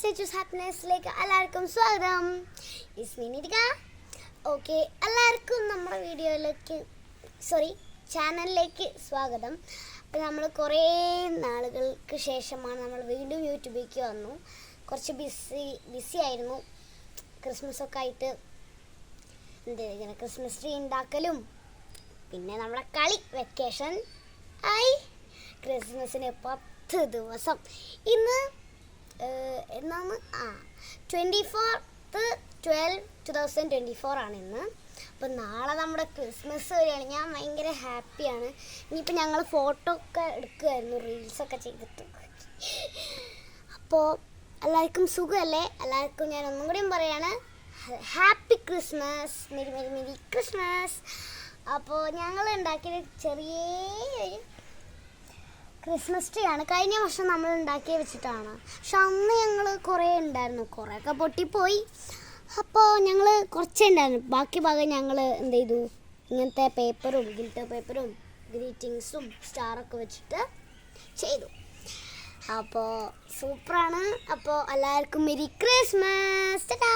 Stages ഹാപ്പിനെസ്സിലേക്ക് എല്ലാവർക്കും സ്വാഗതം. ഇസ്മി Nithika. Okay, എല്ലാവർക്കും നമ്മുടെ ചാനലിലേക്ക് സ്വാഗതം. അപ്പോൾ നമ്മൾ കുറേ നാളുകൾക്ക് ശേഷമാണ് നമ്മൾ വീണ്ടും യൂട്യൂബിലേക്ക് വന്നു. കുറച്ച് ബിസി ആയിരുന്നു. ക്രിസ്മസൊക്കെ ആയിട്ട് ഇങ്ങനെ ക്രിസ്മസ് ട്രീ ഉണ്ടാക്കലും പിന്നെ നമ്മളെ കളി വെക്കേഷൻ ആയി. ക്രിസ്മസിന് 10 ദിവസം. ഇന്ന് എന്നാണ് 24/12/2024 ആണ് ഇന്ന്. അപ്പോൾ നാളെ നമ്മുടെ ക്രിസ്മസ് വരികയാണ്. ഞാൻ ഭയങ്കര ഹാപ്പിയാണ്. ഇനിയിപ്പോൾ ഞങ്ങൾ ഫോട്ടോ ഒക്കെ എടുക്കുമായിരുന്നു, റീൽസൊക്കെ ചെയ്തിട്ട്. അപ്പോൾ എല്ലാവർക്കും സുഖമല്ലേ? എല്ലാവർക്കും ഞാൻ ഒന്നും കൂടിയും പറയാണ്, ഹാപ്പി ക്രിസ്മസ്, മെരി ക്രിസ്മസ്. അപ്പോൾ ഞങ്ങൾ ഉണ്ടാക്കിയൊരു ചെറിയൊരു ക്രിസ്മസ് ട്രീ ആണ്. കഴിഞ്ഞ വർഷം നമ്മൾ ഉണ്ടാക്കി വെച്ചിട്ടാണ്. പക്ഷെ അന്ന് ഞങ്ങൾ കുറേ ഉണ്ടായിരുന്നു, കുറേയൊക്കെ പൊട്ടിപ്പോയി. അപ്പോൾ ഞങ്ങൾ കുറച്ചേ ഉണ്ടായിരുന്നു. ബാക്കി ഭാഗം ഞങ്ങൾ എന്ത് ചെയ്തു, ഇങ്ങനത്തെ പേപ്പറും ഗിൽറ്റർ പേപ്പറും ഗ്രീറ്റിങ്സും സ്റ്റാറൊക്കെ വെച്ചിട്ട് ചെയ്തു. അപ്പോൾ സൂപ്പറാണ്. അപ്പോൾ എല്ലാവർക്കും മെരി ക്രിസ്മസ്. ടാറ്റാ.